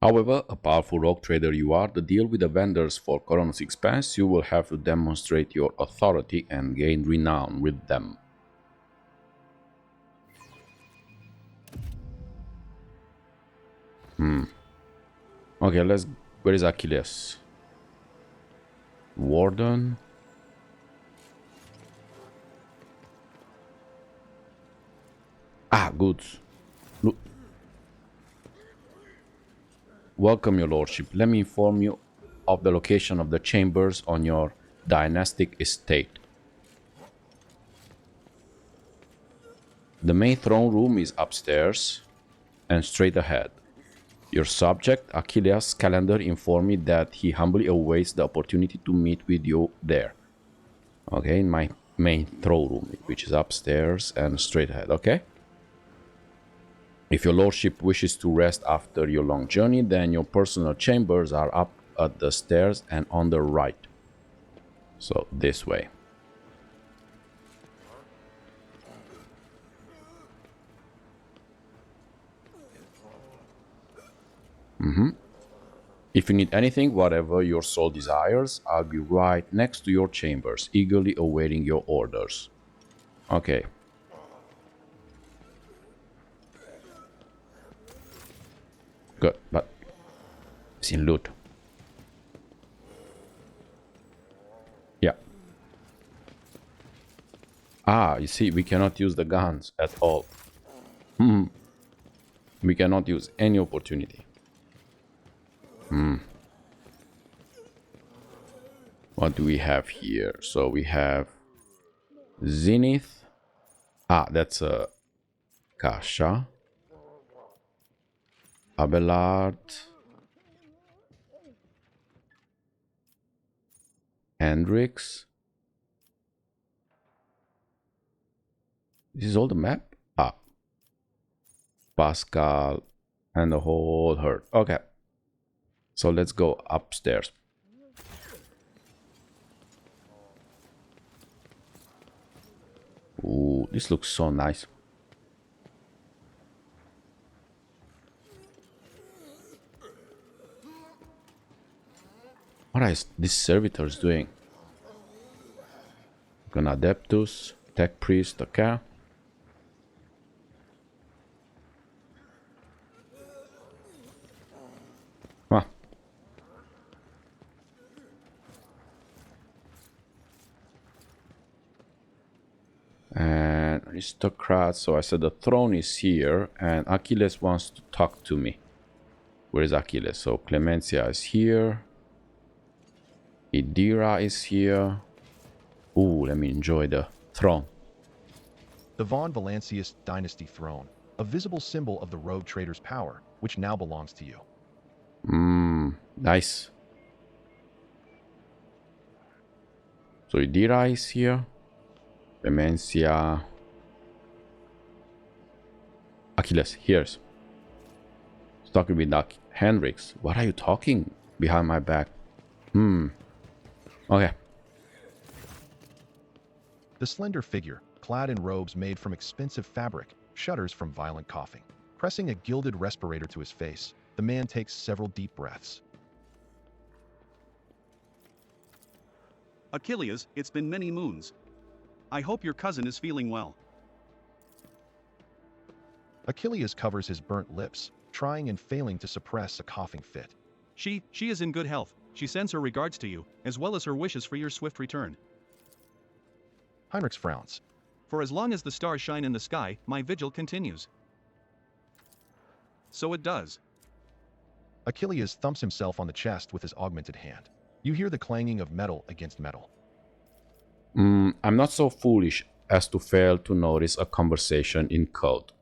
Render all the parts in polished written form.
However, a powerful rogue trader you are, to deal with the vendors for Koronus Expanse, you will have to demonstrate your authority and gain renown with them. Okay, let's... Where is Achilleas? Warden? Ah, good. Look. Welcome, your lordship. Let me inform you of the location of the chambers on your dynastic estate. The main throne room is upstairs and straight ahead. Your subject, Achilleas Scalander, informed me that he humbly awaits the opportunity to meet with you there. Okay, in my main throne room, which is upstairs and straight ahead, okay? If your lordship wishes to rest after your long journey, then your personal chambers are up at the stairs and on the right. So, this way. If you need anything, whatever your soul desires, I'll be right next to your chambers, eagerly awaiting your orders. Okay. Good, but... Sin loot. Yeah. Ah, you see, we cannot use the guns at all. We cannot use any opportunity. What do we have here? So we have Zenith. Ah, that's a Kasha. Abelard. Heinrix. This is all the map? Ah. Pascal and the whole herd. Okay. So let's go upstairs. Ooh, this looks so nice. What are these servitors doing? Gonna Adeptus, Tech Priest, okay. Huh. And aristocrat, so I said the throne is here and Achilles wants to talk to me. Where is Achilles? So Clementia is here. Idira is here. Ooh, let me enjoy the throne. The von Valencius dynasty throne, a visible symbol of the rogue trader's power, which now belongs to you. Nice. So Idira is here. Clemencia. Achilles, here's. He's talking with Heinrix. What are you talking behind my back? Okay. The slender figure, clad in robes made from expensive fabric, shudders from violent coughing. Pressing a gilded respirator to his face, the man takes several deep breaths. Achilleas, it's been many moons. I hope your cousin is feeling well. Achilleas covers his burnt lips, trying and failing to suppress a coughing fit. She is in good health. She sends her regards to you, as well as her wishes for your swift return. Heinrix frowns. For as long as the stars shine in the sky, my vigil continues. So it does. Achilleas thumps himself on the chest with his augmented hand. You hear the clanging of metal against metal. I'm not so foolish as to fail to notice a conversation in code.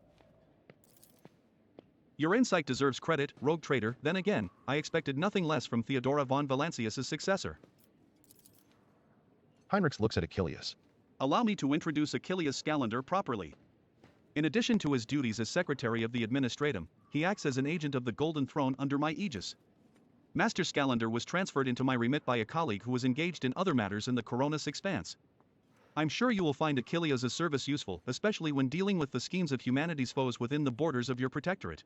Your insight deserves credit, rogue trader. Then again, I expected nothing less from Theodora von Valencius' successor. Heinrix looks at Achilleas. Allow me to introduce Achilleas Scalander properly. In addition to his duties as Secretary of the Administratum, he acts as an agent of the Golden Throne under my aegis. Master Scalander was transferred into my remit by a colleague who was engaged in other matters in the Koronus Expanse. I'm sure you will find Achilleas' service useful, especially when dealing with the schemes of humanity's foes within the borders of your protectorate.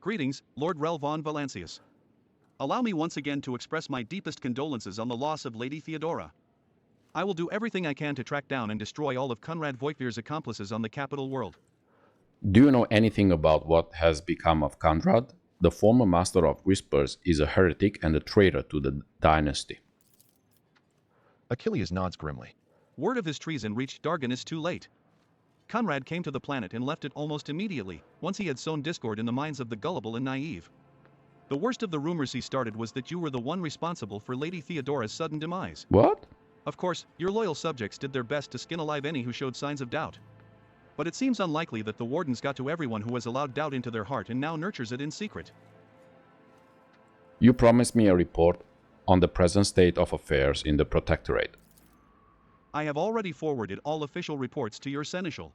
Greetings, Lord Rel von Valencius. Allow me once again to express my deepest condolences on the loss of Lady Theodora. I will do everything I can to track down and destroy all of Conrad Voigtvir's accomplices on the capital world. Do you know anything about what has become of Conrad? The former Master of Whispers is a heretic and a traitor to the dynasty. Achilleas nods grimly. Word of his treason reached Dargonus too late. Conrad came to the planet and left it almost immediately, once he had sown discord in the minds of the gullible and naive. The worst of the rumors he started was that you were the one responsible for Lady Theodora's sudden demise. What? Of course, your loyal subjects did their best to skin alive any who showed signs of doubt. But it seems unlikely that the wardens got to everyone who has allowed doubt into their heart and now nurtures it in secret. You promised me a report on the present state of affairs in the protectorate. I have already forwarded all official reports to your seneschal.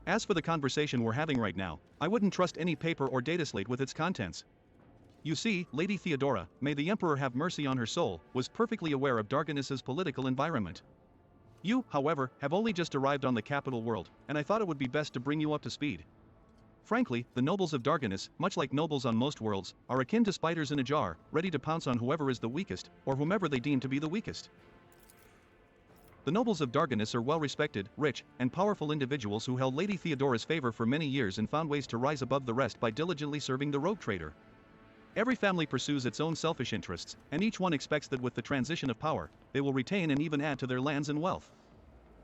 As for the conversation we're having right now, I wouldn't trust any paper or data slate with its contents. You see, Lady Theodora, may the Emperor have mercy on her soul, was perfectly aware of Dargonus's political environment. You, however, have only just arrived on the capital world, and I thought it would be best to bring you up to speed. Frankly, the nobles of Dargonus, much like nobles on most worlds, are akin to spiders in a jar, ready to pounce on whoever is the weakest, or whomever they deem to be the weakest. The nobles of Dargonus are well-respected, rich, and powerful individuals who held Lady Theodora's favor for many years and found ways to rise above the rest by diligently serving the rogue trader. Every family pursues its own selfish interests, and each one expects that with the transition of power, they will retain and even add to their lands and wealth.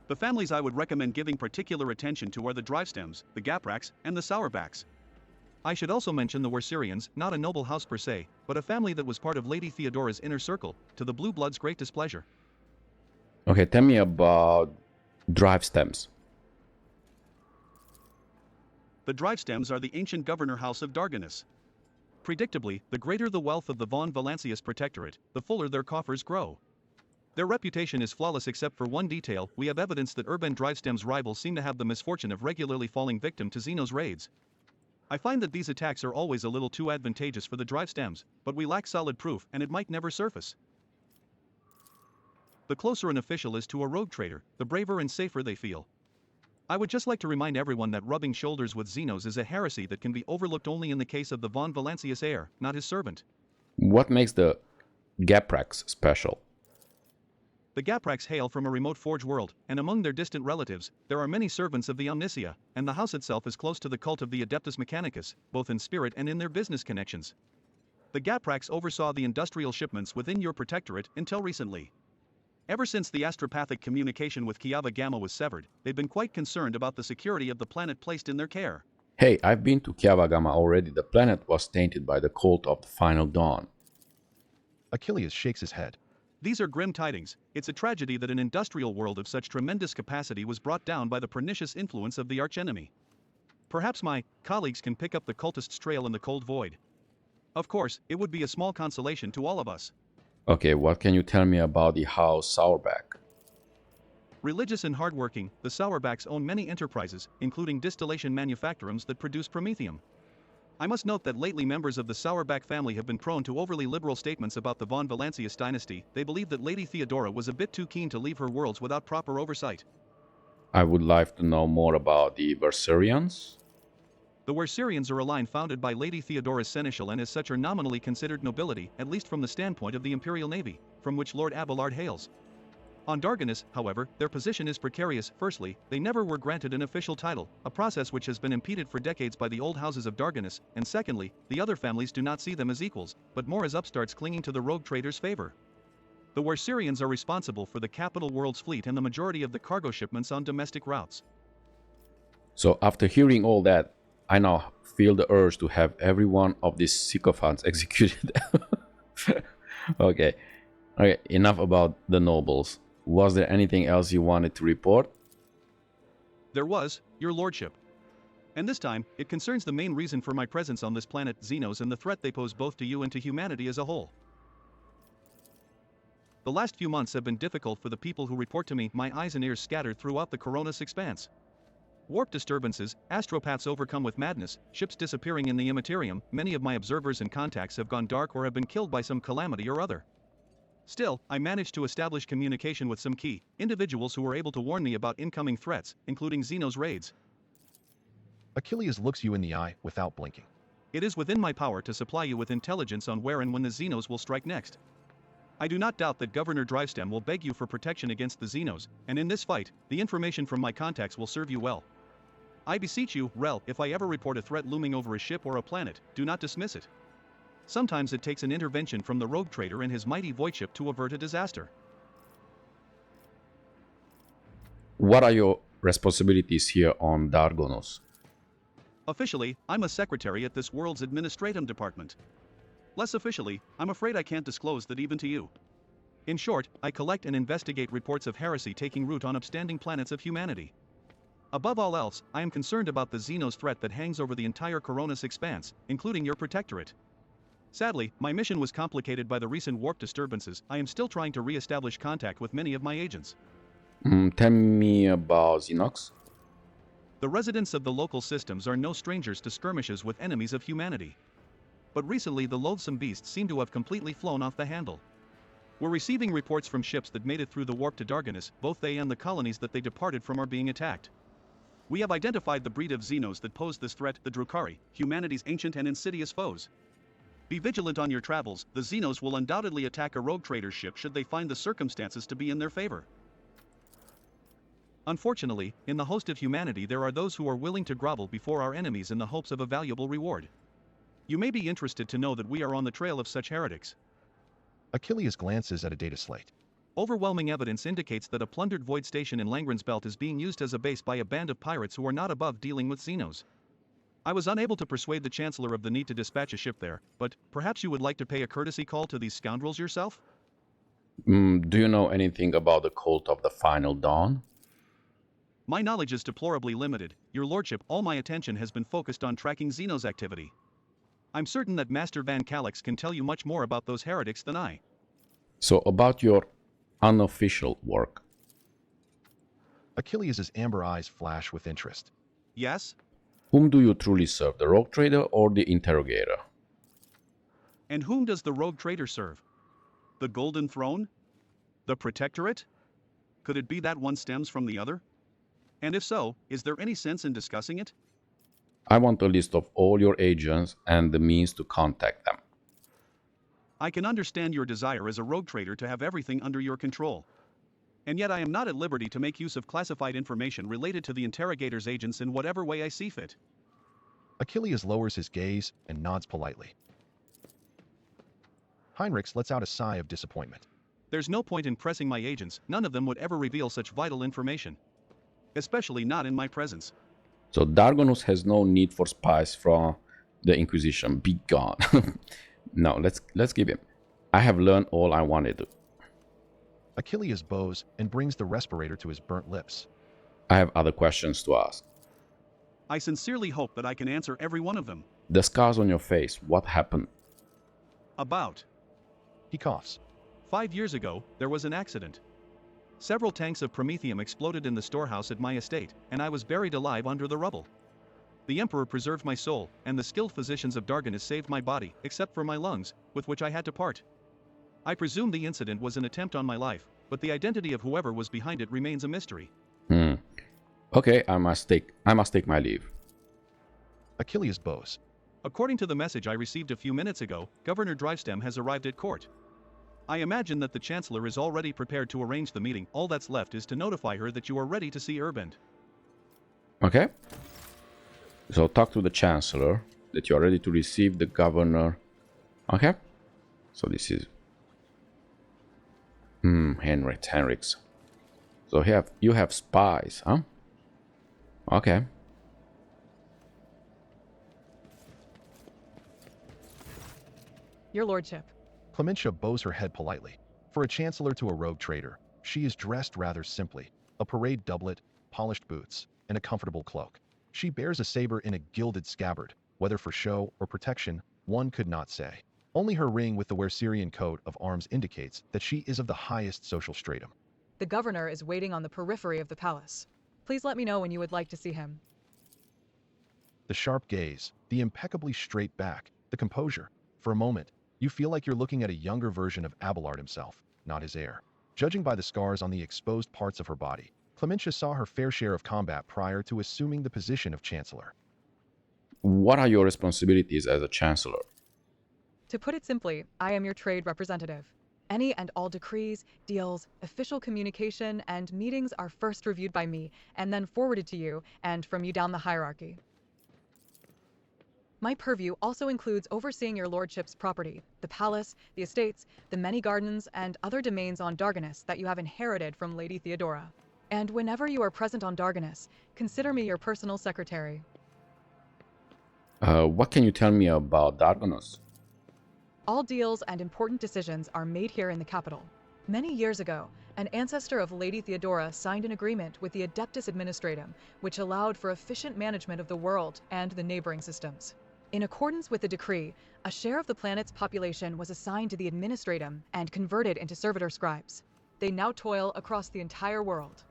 The families I would recommend giving particular attention to are the Drivestems, the Gapraks, and the Sauerbachs. I should also mention the Werserians, not a noble house per se, but a family that was part of Lady Theodora's inner circle, to the Blue Blood's great displeasure. Okay, tell me about Drivestems. The Drivestems are the ancient governor house of Dargonus. Predictably, the greater the wealth of the von Valencius protectorate, the fuller their coffers grow. Their reputation is flawless except for one detail: we have evidence that Urbend Drivestem's rivals seem to have the misfortune of regularly falling victim to Xeno's raids. I find that these attacks are always a little too advantageous for the Drivestems, but we lack solid proof and it might never surface. The closer an official is to a rogue trader, the braver and safer they feel. I would just like to remind everyone that rubbing shoulders with Xenos is a heresy that can be overlooked only in the case of the von Valencius heir, not his servant. What makes the Gapraks special? The Gapraks hail from a remote forge world, and among their distant relatives, there are many servants of the Omnisia, and the house itself is close to the cult of the Adeptus Mechanicus, both in spirit and in their business connections. The Gapraks oversaw the industrial shipments within your protectorate until recently. Ever since the astropathic communication with Kiava Gamma was severed, they've been quite concerned about the security of the planet placed in their care. Hey, I've been to Kiava Gamma already. The planet was tainted by the cult of the Final Dawn. Achilleas shakes his head. These are grim tidings. It's a tragedy that an industrial world of such tremendous capacity was brought down by the pernicious influence of the archenemy. Perhaps my colleagues can pick up the cultist's trail in the cold void. Of course, it would be a small consolation to all of us. Okay, what can you tell me about the House Sauerbach? Religious and hardworking, the Sauerbachs own many enterprises, including distillation manufactorums that produce promethium. I must note that lately members of the Sauerbach family have been prone to overly liberal statements about the von Valencius dynasty. They believe that Lady Theodora was a bit too keen to leave her worlds without proper oversight. I would like to know more about the Werserians. The Werserians are a line founded by Lady Theodora's seneschal and as such are nominally considered nobility, at least from the standpoint of the Imperial Navy, from which Lord Abelard hails. On Dargonus, however, their position is precarious. Firstly, they never were granted an official title, a process which has been impeded for decades by the old houses of Dargonus, and secondly, the other families do not see them as equals, but more as upstarts clinging to the rogue trader's favor. The Werserians are responsible for the capital world's fleet and the majority of the cargo shipments on domestic routes. So after hearing all that, I now feel the urge to have every one of these sycophants executed. Okay, enough about the nobles. Was there anything else you wanted to report? There was, your lordship. And this time, it concerns the main reason for my presence on this planet, Xenos, and the threat they pose both to you and to humanity as a whole. The last few months have been difficult for the people who report to me, my eyes and ears scattered throughout the Koronus Expanse. Warp disturbances, astropaths overcome with madness, ships disappearing in the Imperium, many of my observers and contacts have gone dark or have been killed by some calamity or other. Still, I managed to establish communication with some key individuals who were able to warn me about incoming threats, including Xenos raids. Achilleas looks you in the eye without blinking. It is within my power to supply you with intelligence on where and when the Xenos will strike next. I do not doubt that Governor Drivestem will beg you for protection against the Xenos, and in this fight, the information from my contacts will serve you well. I beseech you, Rel, if I ever report a threat looming over a ship or a planet, do not dismiss it. Sometimes it takes an intervention from the rogue trader and his mighty void ship to avert a disaster. What are your responsibilities here on Dargonus? Officially, I'm a secretary at this world's administrative department. Less officially, I'm afraid I can't disclose that even to you. In short, I collect and investigate reports of heresy taking root on upstanding planets of humanity. Above all else, I am concerned about the Xenos threat that hangs over the entire Koronus Expanse, including your protectorate. Sadly, my mission was complicated by the recent warp disturbances. I am still trying to re-establish contact with many of my agents. Tell me about Xenox. The residents of the local systems are no strangers to skirmishes with enemies of humanity. But recently the loathsome beasts seem to have completely flown off the handle. We're receiving reports from ships that made it through the warp to Dargonus. Both they and the colonies that they departed from are being attacked. We have identified the breed of Xenos that pose this threat, the Drukhari, humanity's ancient and insidious foes. Be vigilant on your travels. The Xenos will undoubtedly attack a rogue trader's ship should they find the circumstances to be in their favor. Unfortunately, in the host of humanity there are those who are willing to grovel before our enemies in the hopes of a valuable reward. You may be interested to know that we are on the trail of such heretics. Achilleas glances at a data slate. Overwhelming evidence indicates that a plundered void station in Langren's belt is being used as a base by a band of pirates who are not above dealing with Xenos. I was unable to persuade the Chancellor of the need to dispatch a ship there, but perhaps you would like to pay a courtesy call to these scoundrels yourself? Do you know anything about the cult of the Final Dawn? My knowledge is deplorably limited, your lordship. All my attention has been focused on tracking Xenos activity. I'm certain that Master Van Calix can tell you much more about those heretics than I. So about your unofficial work. Achilleas' amber eyes flash with interest. Yes? Whom do you truly serve, the rogue trader or the interrogator? And whom does the rogue trader serve? The Golden Throne? The Protectorate? Could it be that one stems from the other? And if so, is there any sense in discussing it? I want a list of all your agents and the means to contact them. I can understand your desire as a rogue trader to have everything under your control. And yet I am not at liberty to make use of classified information related to the interrogator's agents in whatever way I see fit. Achilleas lowers his gaze and nods politely. Heinrix lets out a sigh of disappointment. There's no point in pressing my agents. None of them would ever reveal such vital information. Especially not in my presence. So Dargonus has no need for spies from the Inquisition. Be gone. No, let's give him. I have learned all I wanted to. Achilleas bows and brings the respirator to his burnt lips. I have other questions to ask. I sincerely hope that I can answer every one of them. The scars on your face, what happened? About He coughs. 5 years ago, there was an accident. Several tanks of promethium exploded in the storehouse at my estate, and I was buried alive under the rubble. The Emperor preserved my soul, and the skilled physicians of Dargonus saved my body, except for my lungs, with which I had to part. I presume the incident was an attempt on my life, but the identity of whoever was behind it remains a mystery. Okay, I must take my leave. Achilleas bows. According to the message I received a few minutes ago, Governor Drivestem has arrived at court. I imagine that the Chancellor is already prepared to arrange the meeting. All that's left is to notify her that you are ready to see Urbend. Okay. So talk to the Chancellor that you are ready to receive the Governor. Okay. So this is Heinrix. So you have spies, huh? Okay. Your lordship. Clementia bows her head politely. For a chancellor to a rogue trader, she is dressed rather simply. A parade doublet, polished boots, and a comfortable cloak. She bears a saber in a gilded scabbard. Whether for show or protection, one could not say. Only her ring with the Werserian coat of arms indicates that she is of the highest social stratum. The governor is waiting on the periphery of the palace. Please let me know when you would like to see him. The sharp gaze, the impeccably straight back, the composure. For a moment, you feel like you're looking at a younger version of Abelard himself, not his heir. Judging by the scars on the exposed parts of her body, Clementia saw her fair share of combat prior to assuming the position of Chancellor. What are your responsibilities as a chancellor? To put it simply, I am your trade representative. Any and all decrees, deals, official communication, and meetings are first reviewed by me and then forwarded to you and from you down the hierarchy. My purview also includes overseeing your lordship's property, the palace, the estates, the many gardens, and other domains on Dargonus that you have inherited from Lady Theodora. And whenever you are present on Dargonus, consider me your personal secretary. What can you tell me about Dargonus? All deals and important decisions are made here in the capital. Many years ago, an ancestor of Lady Theodora signed an agreement with the Adeptus Administratum, which allowed for efficient management of the world and the neighboring systems. In accordance with the decree, a share of the planet's population was assigned to the Administratum and converted into servitor scribes. They now toil across the entire world.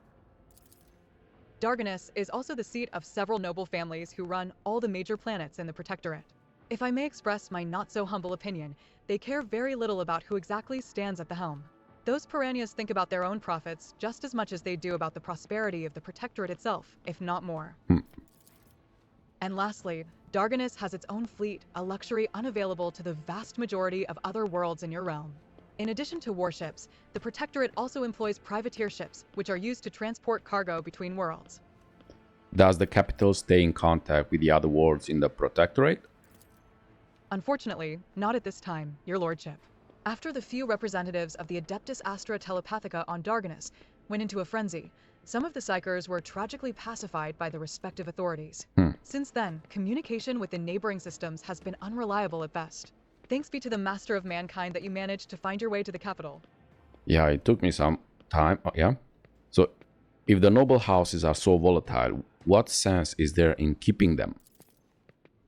Dargonus is also the seat of several noble families who run all the major planets in the protectorate. If I may express my not-so-humble opinion, they care very little about who exactly stands at the helm. Those piranhas think about their own profits just as much as they do about the prosperity of the protectorate itself, if not more. And lastly, Dargonus has its own fleet, a luxury unavailable to the vast majority of other worlds in your realm. In addition to warships, the protectorate also employs privateer ships, which are used to transport cargo between worlds. Does the capital stay in contact with the other worlds in the protectorate? Unfortunately, not at this time, your lordship. After the few representatives of the Adeptus Astra Telepathica on Dargonus went into a frenzy, some of the Psychers were tragically pacified by the respective authorities. Since then, communication with the neighboring systems has been unreliable at best. Thanks be to the master of mankind that you managed to find your way to the capital. Yeah, it took me some time. Yeah. So, if the noble houses are so volatile, what sense is there in keeping them?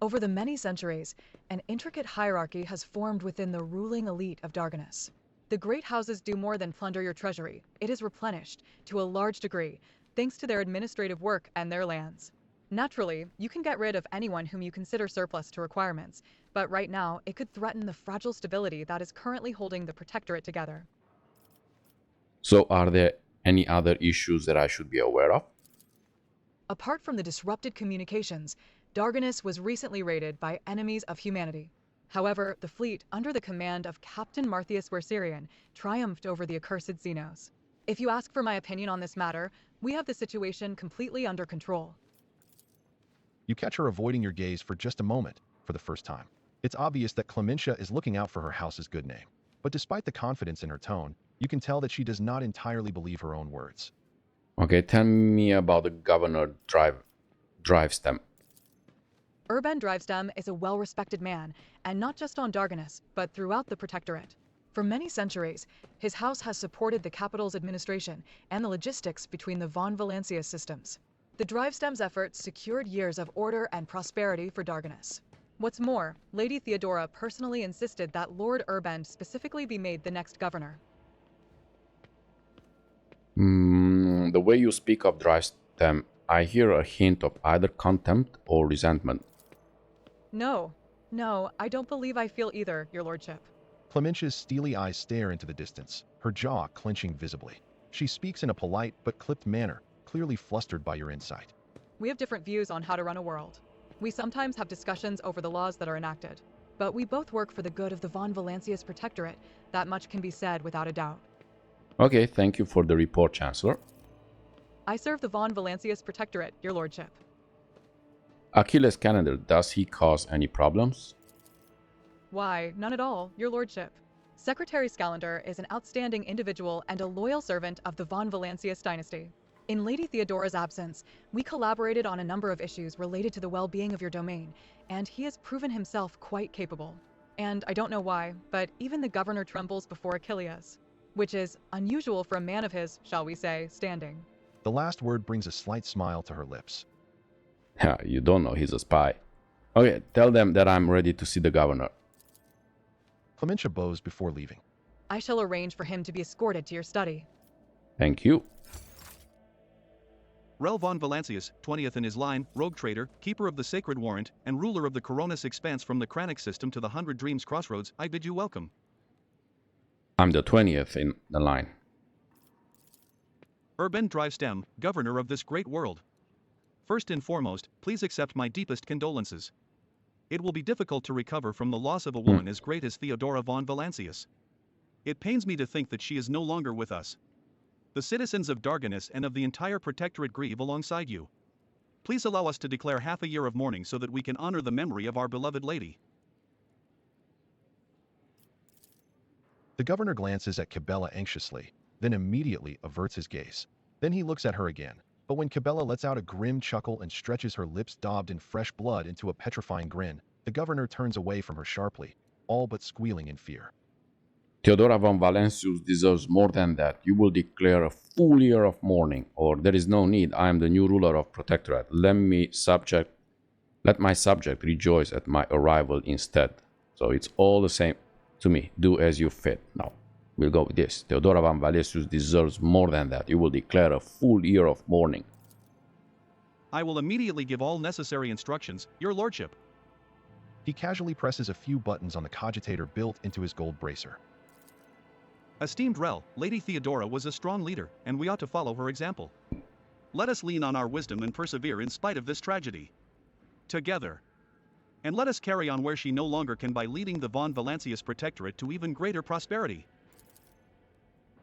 Over the many centuries, an intricate hierarchy has formed within the ruling elite of Dargonus. The great houses do more than plunder your treasury. It is replenished, to a large degree, thanks to their administrative work and their lands. Naturally, you can get rid of anyone whom you consider surplus to requirements, but right now, it could threaten the fragile stability that is currently holding the protectorate together. So, are there any other issues that I should be aware of? Apart from the disrupted communications, Dargonus was recently raided by enemies of humanity. However, the fleet, under the command of Captain Marthius Werserian, triumphed over the accursed Xenos. If you ask for my opinion on this matter, we have the situation completely under control. You catch her avoiding your gaze for just a moment, for the first time. It's obvious that Clementia is looking out for her house's good name. But despite the confidence in her tone, you can tell that she does not entirely believe her own words. Okay, tell me about the Governor Drivestem. Urbend Drivestem is a well-respected man, and not just on Dargonus, but throughout the protectorate. For many centuries, his house has supported the capital's administration and the logistics between the von Valencius systems. The Drivestem's efforts secured years of order and prosperity for Dargonus. What's more, Lady Theodora personally insisted that Lord Urbend specifically be made the next governor. The way you speak of Drivestem, I hear a hint of either contempt or resentment. No, I don't believe I feel either, your lordship. Clementia's steely eyes stare into the distance, her jaw clenching visibly. She speaks in a polite but clipped manner, clearly flustered by your insight. We have different views on how to run a world. We sometimes have discussions over the laws that are enacted. But we both work for the good of the von Valencius protectorate. That much can be said without a doubt. Okay, thank you for the report, Chancellor. I serve the von Valencius protectorate, your lordship. Achilleas Scalander, does he cause any problems? Why, none at all, your lordship. Secretary Scalander is an outstanding individual and a loyal servant of the von Valencius dynasty. In Lady Theodora's absence, we collaborated on a number of issues related to the well-being of your domain, and he has proven himself quite capable. And I don't know why, but even the governor trembles before Achilleas, which is unusual for a man of his, shall we say, standing. The last word brings a slight smile to her lips. Yeah, you don't know he's a spy. Okay, tell them that I'm ready to see the governor. Clementia bows before leaving. I shall arrange for him to be escorted to your study. Thank you. Rel von Valencius, 20th in his line, rogue trader, keeper of the sacred warrant, and ruler of the Koronus Expanse from the Kranix system to the 100 Dreams Crossroads, I bid you welcome. I'm the 20th in the line. Urbend Drivestem, governor of this great world. First and foremost, please accept my deepest condolences. it will be difficult to recover from the loss of a woman as great as Theodora von Valencius. It pains me to think that she is no longer with us. The citizens of Dargonus and of the entire protectorate grieve alongside you. Please allow us to declare half a year of mourning so that we can honor the memory of our beloved lady. The governor glances at Cabela anxiously, then immediately averts his gaze. Then he looks at her again, but when Cabela lets out a grim chuckle and stretches her lips daubed in fresh blood into a petrifying grin, the governor turns away from her sharply, all but squealing in fear. Theodora von Valencius deserves more than that. You will declare a full year of mourning, or there is no need. I am the new ruler of protectorate. Let my subject rejoice at my arrival instead. So it's all the same to me. Do as you fit. Now, we'll go with this. Theodora von Valencius deserves more than that. You will declare a full year of mourning. I will immediately give all necessary instructions, your lordship. He casually presses a few buttons on the cogitator built into his gold bracer. Esteemed Rel, Lady Theodora was a strong leader, and we ought to follow her example. Let us lean on our wisdom and persevere in spite of this tragedy. Together. And let us carry on where she no longer can by leading the von Valencius protectorate to even greater prosperity.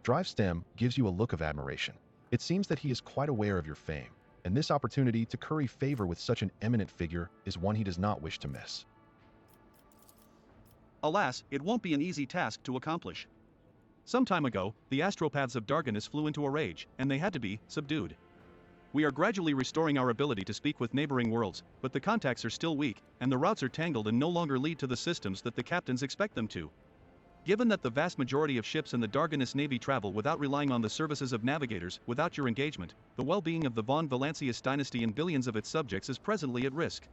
Drivestem gives you a look of admiration. It seems that he is quite aware of your fame, and this opportunity to curry favor with such an eminent figure is one he does not wish to miss. Alas, it won't be an easy task to accomplish. Some time ago, the astropaths of Dargonus flew into a rage, and they had to be subdued. We are gradually restoring our ability to speak with neighboring worlds, but the contacts are still weak, and the routes are tangled and no longer lead to the systems that the captains expect them to. Given that the vast majority of ships in the Dargonus Navy travel without relying on the services of navigators, without your engagement, the well-being of the von Valencius dynasty and billions of its subjects is presently at risk.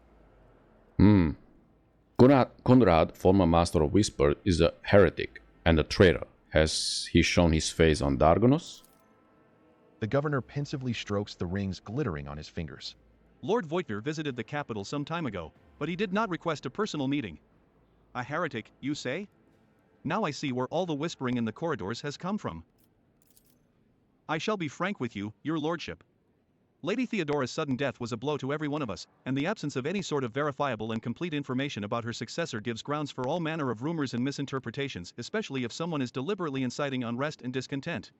Conrad, former master of Whisper, is a heretic and a traitor. Has he shown his face on Dargonus? The governor pensively strokes the rings glittering on his fingers. Lord Voigtner visited the capital some time ago, but he did not request a personal meeting. A heretic, you say? Now I see where all the whispering in the corridors has come from. I shall be frank with you, your lordship. Lady Theodora's sudden death was a blow to every one of us, and the absence of any sort of verifiable and complete information about her successor gives grounds for all manner of rumors and misinterpretations, especially if someone is deliberately inciting unrest and discontent.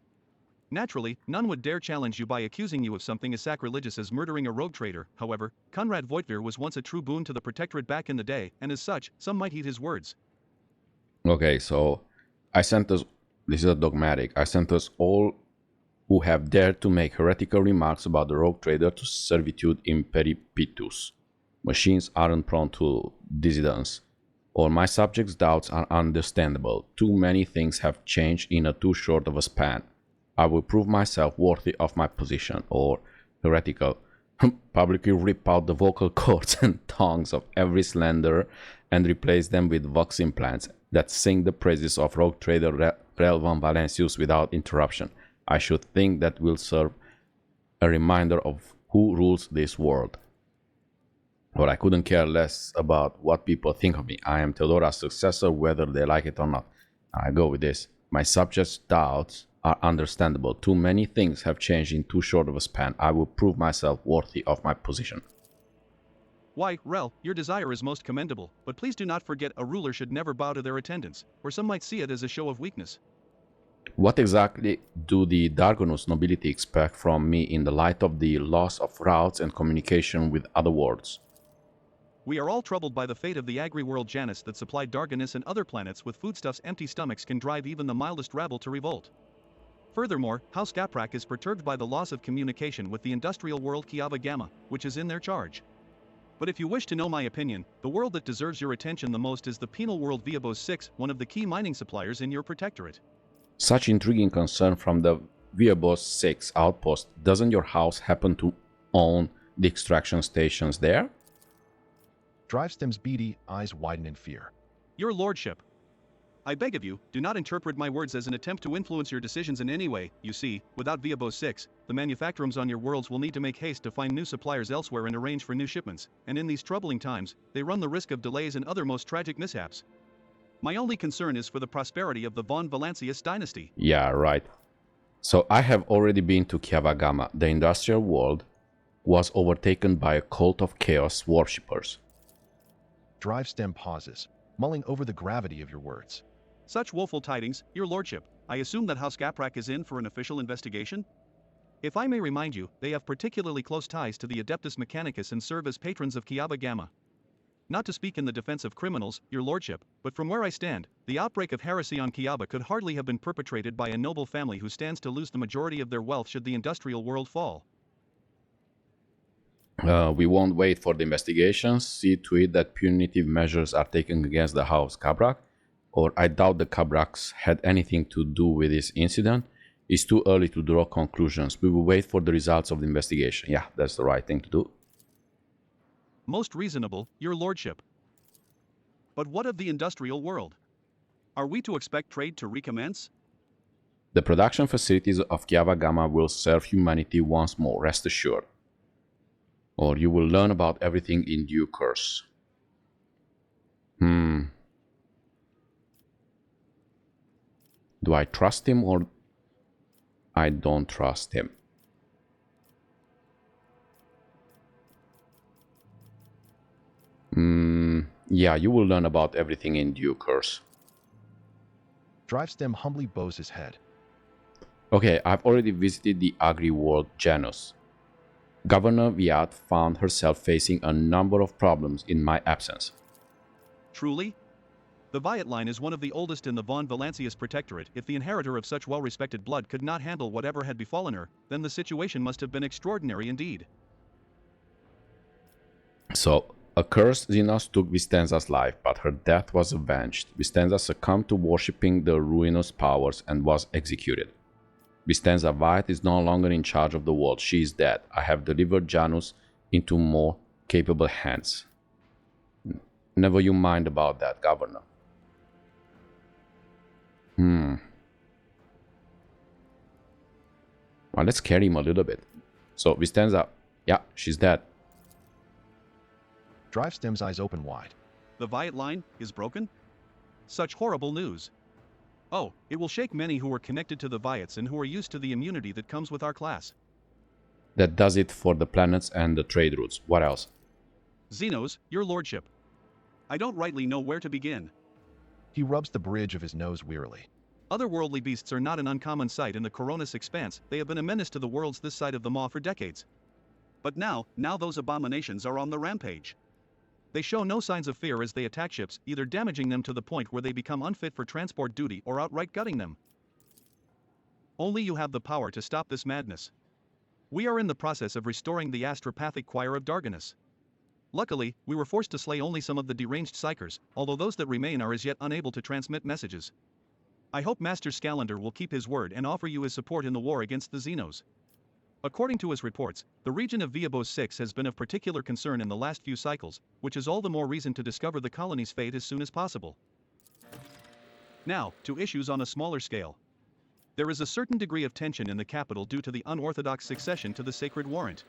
Naturally, none would dare challenge you by accusing you of something as sacrilegious as murdering a rogue traitor. However, Conrad Voigtner was once a true boon to the protectorate back in the day, and as such, some might heed his words. Okay, so this is a dogmatic. I sent us all who have dared to make heretical remarks about the rogue trader to servitude in peripetus. Machines aren't prone to dissidence. All my subjects' doubts are understandable. Too many things have changed in a too short of a span. I will prove myself worthy of my position, or heretical. Publicly rip out the vocal cords and tongues of every slanderer and replace them with vox implants that sing the praises of rogue trader Rel von Valencius without interruption. I should think that will serve a reminder of who rules this world. But I couldn't care less about what people think of me. I am Theodora's successor, whether they like it or not. I go with this. My subjects' doubts are understandable. Too many things have changed in too short of a span. I will prove myself worthy of my position. Why, Rel, your desire is most commendable, but please do not forget a ruler should never bow to their attendants, or some might see it as a show of weakness. What exactly do the Dargonus nobility expect from me in the light of the loss of routes and communication with other worlds? We are all troubled by the fate of the agri-world Janus that supplied Dargonus and other planets with foodstuffs. Empty stomachs can drive even the mildest rabble to revolt. Furthermore, House Gaprak is perturbed by the loss of communication with the industrial world Kiava Gamma, which is in their charge. But if you wish to know my opinion, the world that deserves your attention the most is the penal world Vheabos VI, one of the key mining suppliers in your protectorate. Such intriguing concern from the Vheabos VI outpost. Doesn't your house happen to own the extraction stations there? Drivestem's beady eyes widen in fear. Your lordship, I beg of you, do not interpret my words as an attempt to influence your decisions in any way. You see, without Vheabos VI, the manufacturers on your worlds will need to make haste to find new suppliers elsewhere and arrange for new shipments, and in these troubling times, they run the risk of delays and other most tragic mishaps. My only concern is for the prosperity of the von Valencius dynasty. Yeah, right. So I have already been to Kiava Gamma. The industrial world was overtaken by a cult of chaos worshippers. Drivestem pauses, mulling over the gravity of your words. Such woeful tidings, your lordship. I assume that House Gaprak is in for an official investigation? If I may remind you, they have particularly close ties to the Adeptus Mechanicus and serve as patrons of Kiava Gamma. Not to speak in the defense of criminals, your lordship, but from where I stand, the outbreak of heresy on Kiava could hardly have been perpetrated by a noble family who stands to lose the majority of their wealth should the industrial world fall. We won't wait for the investigations. See to it that punitive measures are taken against the House Kabrak, or I doubt the Kabraks had anything to do with this incident. It's too early to draw conclusions. We will wait for the results of the investigation. Yeah, that's the right thing to do. Most reasonable, your lordship. But what of the industrial world? Are we to expect trade to recommence? The production facilities of Kiava Gamma will serve humanity once more, rest assured. Or you will learn about everything in due course. Do I trust him or I don't trust him? Yeah, you will learn about everything in due course. Drivestem humbly bows his head. Okay, I've already visited the agri-world Janus. Governor Viat found herself facing a number of problems in my absence. Truly? The Viat line is one of the oldest in the von Valencius protectorate. If the inheritor of such well-respected blood could not handle whatever had befallen her, then the situation must have been extraordinary indeed. So, a cursed Janus took Vistenza's life, but her death was avenged. Vistenza succumbed to worshipping the ruinous powers and was executed. Vistenza White is no longer in charge of the world. She is dead. I have delivered Janus into more capable hands. Never you mind about that, Governor. Well, let's carry him a little bit. So, Vistenza, yeah, she's dead. Drivestem's eyes open wide. The Viat line is broken? Such horrible news. Oh, it will shake many who were connected to the Viats and who are used to the immunity that comes with our class. That does it for the planets and the trade routes. What else? Xenos, your lordship. I don't rightly know where to begin. He rubs the bridge of his nose wearily. Otherworldly beasts are not an uncommon sight in the Koronus Expanse. They have been a menace to the worlds this side of the Maw for decades. But now those abominations are on the rampage. They show no signs of fear as they attack ships, either damaging them to the point where they become unfit for transport duty or outright gutting them. Only you have the power to stop this madness. We are in the process of restoring the astropathic choir of Dargonus. Luckily, we were forced to slay only some of the deranged psychers, although those that remain are as yet unable to transmit messages. I hope Master Scalander will keep his word and offer you his support in the war against the Xenos. According to his reports, the region of Vheabos VI has been of particular concern in the last few cycles, which is all the more reason to discover the colony's fate as soon as possible. Now, to issues on a smaller scale. There is a certain degree of tension in the capital due to the unorthodox succession to the Sacred Warrant.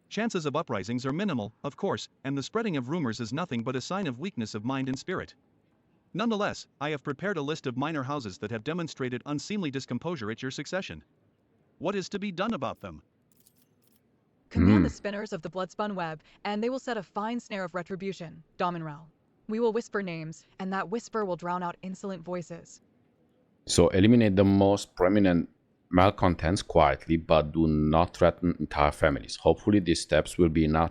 Chances of uprisings are minimal, of course, and the spreading of rumors is nothing but a sign of weakness of mind and spirit. Nonetheless, I have prepared a list of minor houses that have demonstrated unseemly discomposure at your succession. What is to be done about them? Command the spinners of the bloodspun web, and they will set a fine snare of retribution, Dominrel. We will whisper names, and that whisper will drown out insolent voices. So eliminate the most prominent malcontents quietly, but do not threaten entire families. Hopefully these steps will be enough